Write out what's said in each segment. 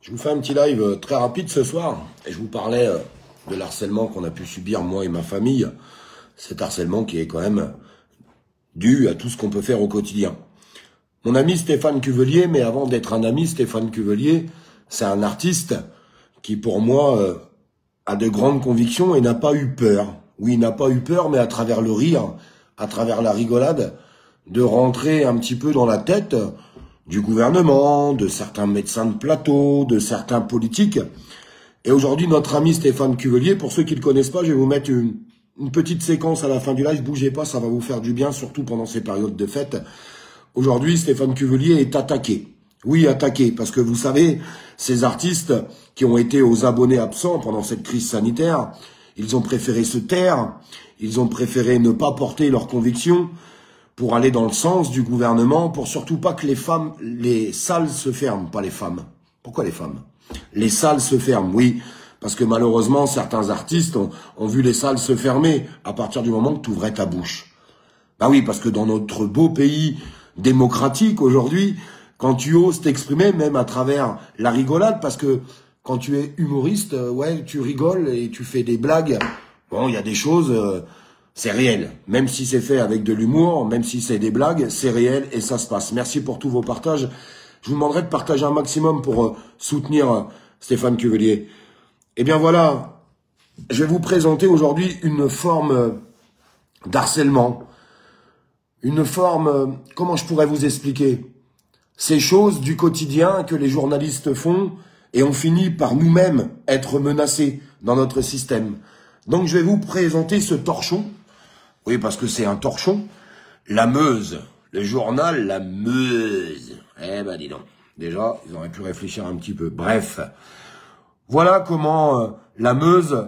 Je vous fais un petit live très rapide ce soir et je vous parlais de l'harcèlement qu'on a pu subir moi et ma famille. Cet harcèlement qui est quand même dû à tout ce qu'on peut faire au quotidien. Mon ami Stéphane Cuvelier, mais avant d'être un ami, Stéphane Cuvelier, c'est un artiste qui pour moi a de grandes convictions et n'a pas eu peur. Oui, il n'a pas eu peur, mais à travers le rire, à travers la rigolade, de rentrer un petit peu dans la tête du gouvernement, de certains médecins de plateau, de certains politiques. Et aujourd'hui, notre ami Stéphane Cuvelier, pour ceux qui ne le connaissent pas, je vais vous mettre une petite séquence à la fin du live. Bougez pas, ça va vous faire du bien, surtout pendant ces périodes de fête. Aujourd'hui, Stéphane Cuvelier est attaqué. Oui, attaqué, parce que vous savez, ces artistes qui ont été aux abonnés absents pendant cette crise sanitaire, ils ont préféré se taire, ils ont préféré ne pas porter leurs convictions pour aller dans le sens du gouvernement, pour surtout pas que les salles se ferment, pas les femmes. Pourquoi les femmes? Les salles se ferment, oui, parce que malheureusement, certains artistes ont vu les salles se fermer à partir du moment que tu ouvrais ta bouche. Bah oui, parce que dans notre beau pays démocratique aujourd'hui, quand tu oses t'exprimer, même à travers la rigolade, parce que quand tu es humoriste, ouais, tu rigoles et tu fais des blagues. Bon, il y a des choses, c'est réel. Même si c'est fait avec de l'humour, même si c'est des blagues, c'est réel et ça se passe. Merci pour tous vos partages. Je vous demanderai de partager un maximum pour soutenir Stéphane Cuvelier. Eh bien voilà, je vais vous présenter aujourd'hui une forme d'harcèlement. Une forme, comment je pourrais vous expliquer? Ces choses du quotidien que les journalistes font et on finit par nous-mêmes être menacés dans notre système. Donc je vais vous présenter ce torchon. Oui, parce que c'est un torchon. La Meuse. Le journal La Meuse. Eh ben dis donc. Déjà, ils auraient pu réfléchir un petit peu. Bref. Voilà comment la Meuse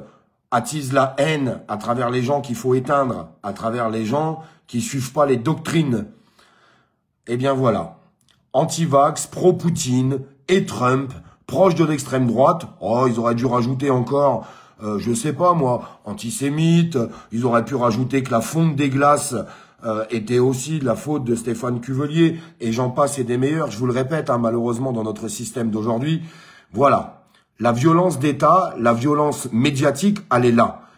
attise la haine à travers les gens qu'il faut éteindre, à travers les gens qui suivent pas les doctrines. Eh bien voilà. Anti-vax, pro-Poutine et Trump, proche de l'extrême droite. Oh, ils auraient dû rajouter encore, je sais pas moi, antisémite. Ils auraient pu rajouter que la fonte des glaces était aussi la faute de Stéphane Cuvelier. Et j'en passe et des meilleurs. Je vous le répète, hein, malheureusement, dans notre système d'aujourd'hui. Voilà. La violence d'État, la violence médiatique, elle est là.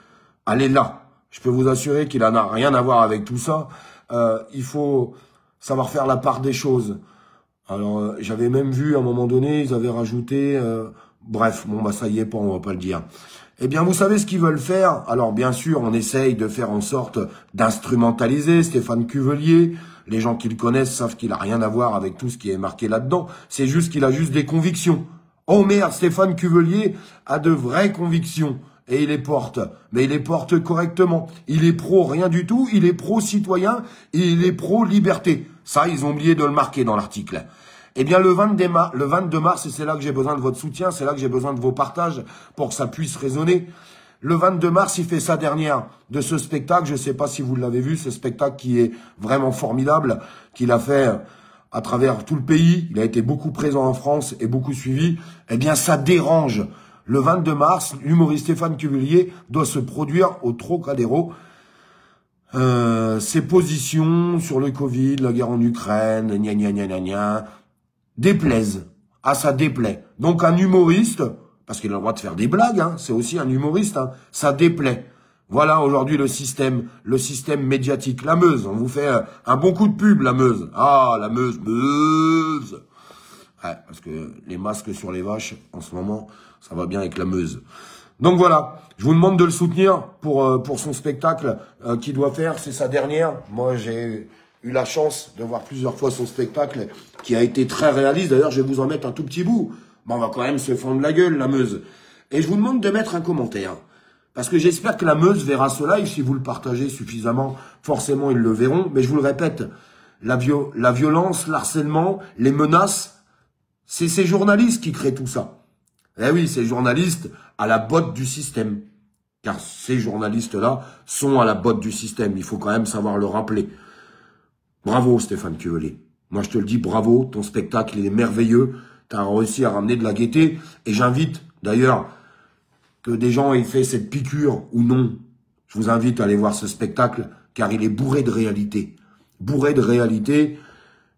Elle est là. Je peux vous assurer qu'il n'en a rien à voir avec tout ça. Il faut savoir faire la part des choses. Alors, j'avais même vu, à un moment donné, ils avaient rajouté... bref, bon, bah ça y est pas, on va pas le dire. Eh bien, vous savez ce qu'ils veulent faire? Alors, bien sûr, on essaye de faire en sorte d'instrumentaliser Stéphane Cuvelier. Les gens qui le connaissent savent qu'il a rien à voir avec tout ce qui est marqué là-dedans. C'est juste qu'il a juste des convictions. Oh merde, Stéphane Cuvelier a de vraies convictions. Et il les porte. Mais il les porte correctement. Il est pro rien du tout. Il est pro-citoyen. Et il est pro-liberté. Ça, ils ont oublié de le marquer dans l'article. Eh bien, le 22 mars, et c'est là que j'ai besoin de votre soutien, c'est là que j'ai besoin de vos partages pour que ça puisse résonner. Le 22 mars, il fait sa dernière de ce spectacle. Je ne sais pas si vous l'avez vu, ce spectacle qui est vraiment formidable, qu'il a fait à travers tout le pays. Il a été beaucoup présent en France et beaucoup suivi. Eh bien, ça dérange. Le 22 mars, l'humoriste Stéphane Cuvelier doit se produire au Trocadéro. Ses positions sur le Covid, la guerre en Ukraine, gna gna gna gna gna, déplaisent. Ah, ça déplaît. Donc un humoriste, parce qu'il a le droit de faire des blagues, hein, c'est aussi un humoriste, hein, ça déplaît. Voilà aujourd'hui le système médiatique. La Meuse, on vous fait un bon coup de pub, la Meuse. Ah, la Meuse, Meuse. Ouais, parce que les masques sur les vaches, en ce moment, ça va bien avec la Meuse. Donc voilà, je vous demande de le soutenir pour son spectacle qu'il doit faire, c'est sa dernière. Moi, j'ai eu la chance de voir plusieurs fois son spectacle qui a été très réaliste. D'ailleurs, je vais vous en mettre un tout petit bout. Bon, on va quand même se fendre la gueule, la Meuse. Et je vous demande de mettre un commentaire. Parce que j'espère que la Meuse verra ce live. Si vous le partagez suffisamment, forcément, ils le verront. Mais je vous le répète, la violence, l'harcèlement, les menaces, c'est ces journalistes qui créent tout ça. Eh oui, ces journalistes à la botte du système. Car ces journalistes-là sont à la botte du système. Il faut quand même savoir le rappeler. Bravo Stéphane Cuvelier. Moi je te le dis, bravo. Ton spectacle il est merveilleux. Tu as réussi à ramener de la gaieté. Et j'invite d'ailleurs que des gens aient fait cette piqûre ou non. Je vous invite à aller voir ce spectacle car il est bourré de réalité. Bourré de réalité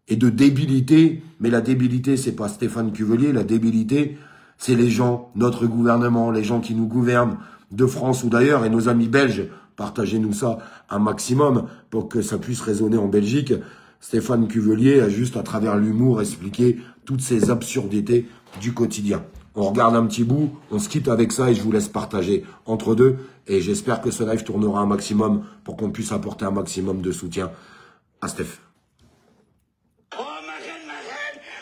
et de débilité. Mais la débilité, c'est pas Stéphane Cuvelier. La débilité, C'est les gens, notre gouvernement, les gens qui nous gouvernent de France ou d'ailleurs, et nos amis belges, partagez-nous ça un maximum pour que ça puisse résonner en Belgique. Stéphane Cuvelier a juste, à travers l'humour, expliqué toutes ces absurdités du quotidien. On regarde un petit bout, on se quitte avec ça et je vous laisse partager entre deux. Et j'espère que ce live tournera un maximum pour qu'on puisse apporter un maximum de soutien à Steph. Oh, ma reine,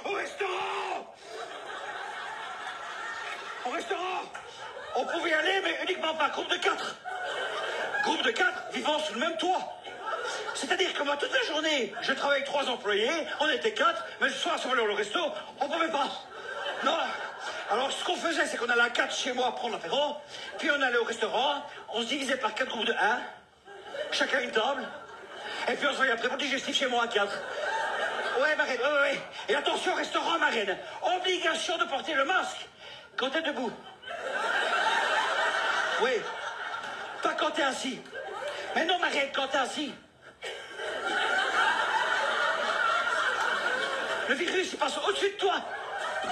au restaurant! Au restaurant! On pouvait y aller, mais uniquement par groupe de 4. Groupe de 4 vivant sous le même toit. C'est-à-dire que moi, toute la journée, je travaille avec 3 employés, on était 4, mais le soir, si on voulait aller au resto, on pouvait pas. Non. Alors, ce qu'on faisait, c'est qu'on allait à 4 chez moi prendre l'apéro, puis on allait au restaurant, on se divisait par 4 groupes de 1, chacun une table, et puis on se voyait après pour le digestif chez moi à 4. Ouais, ma reine, ouais. Et attention, restaurant, ma reine, obligation de porter le masque quand t'es debout. Oui, pas quand t'es assis. Mais non, ma reine, quand t'es assis. Le virus, il passe au-dessus de toi.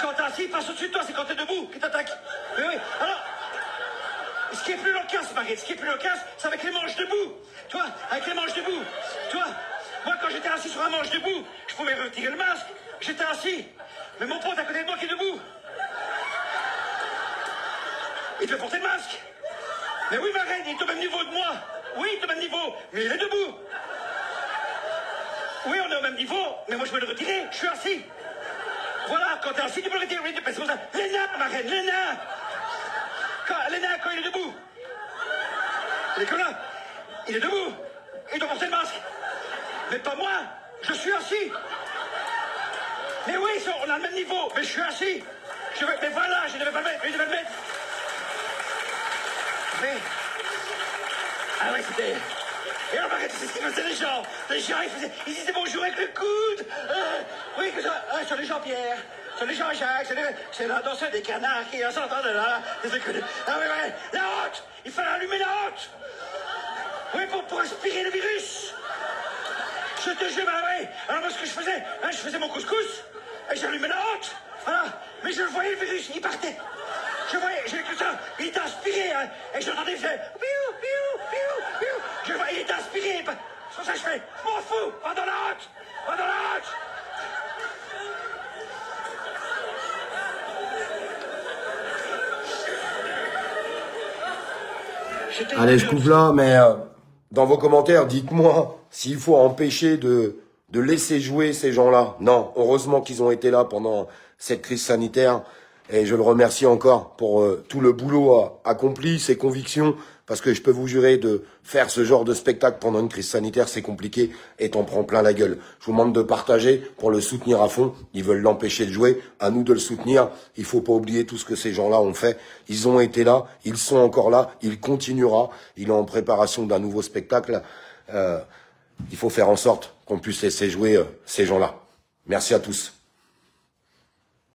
Quand t'es assis, il passe au-dessus de toi. C'est quand t'es debout qu'il t'attaque. Oui, oui. Alors, ce qui est plus loquace, Marie, ce qui est plus loquace, c'est avec les manches debout. Tu vois, avec les manches debout. Tu vois, moi, quand j'étais assis sur un manche debout, je pouvais retirer le masque. J'étais assis. Mais mon pote à côté de moi qui est debout, il devait porter le masque. Mais oui, ma reine, il est au même niveau de moi. Oui, il est au même niveau, mais il est debout. Oui, on est au même niveau, mais moi je vais le retirer, je suis assis. Voilà, quand t'es assis, tu peux le retirer. C'est pour ça. Les nains, ma reine, les nains. Les nains, quand il est debout. Les là, il est debout. Il doit porter le masque. Mais pas moi, je suis assis. Mais oui, on a le même niveau, mais je suis assis. Mais voilà, je ne devais pas le mettre, je devais le mettre. Mais... Ah ouais, c'était... Et alors, arrête, c'est ce qu'ils faisaient les gens. Les gens, ils disaient bonjour avec le coude. Oui, que ça. Sur les Jean-Pierre, sur les Jean-Jacques, c'est la danseuse des canards qui s'entend de là. Ah oui, ouais, la hotte. Il fallait allumer la hotte. Oui, pour aspirer le virus. Je te jure, bah ouais. Alors, moi, ce que je faisais mon couscous et j'allumais la hotte. Voilà. Mais je le voyais, le virus, il partait. Je voyais, j'ai que ça, il était aspiré, hein, et j'entendais faire piou, piou, piou, piou. Je voyais, il était aspiré. C'est pour ça que je fais, je m'en fous, va dans la hotte, va dans la hotte. Allez, je coupe là, mais dans vos commentaires, dites-moi s'il faut empêcher de laisser jouer ces gens-là. Non, heureusement qu'ils ont été là pendant cette crise sanitaire. Et je le remercie encore pour tout le boulot accompli, ses convictions, parce que je peux vous jurer de faire ce genre de spectacle pendant une crise sanitaire, c'est compliqué et t'en prends plein la gueule. Je vous demande de partager pour le soutenir à fond. Ils veulent l'empêcher de jouer, à nous de le soutenir. Il faut pas oublier tout ce que ces gens-là ont fait. Ils ont été là, ils sont encore là, il continuera. Il est en préparation d'un nouveau spectacle. Il faut faire en sorte qu'on puisse laisser jouer ces gens-là. Merci à tous.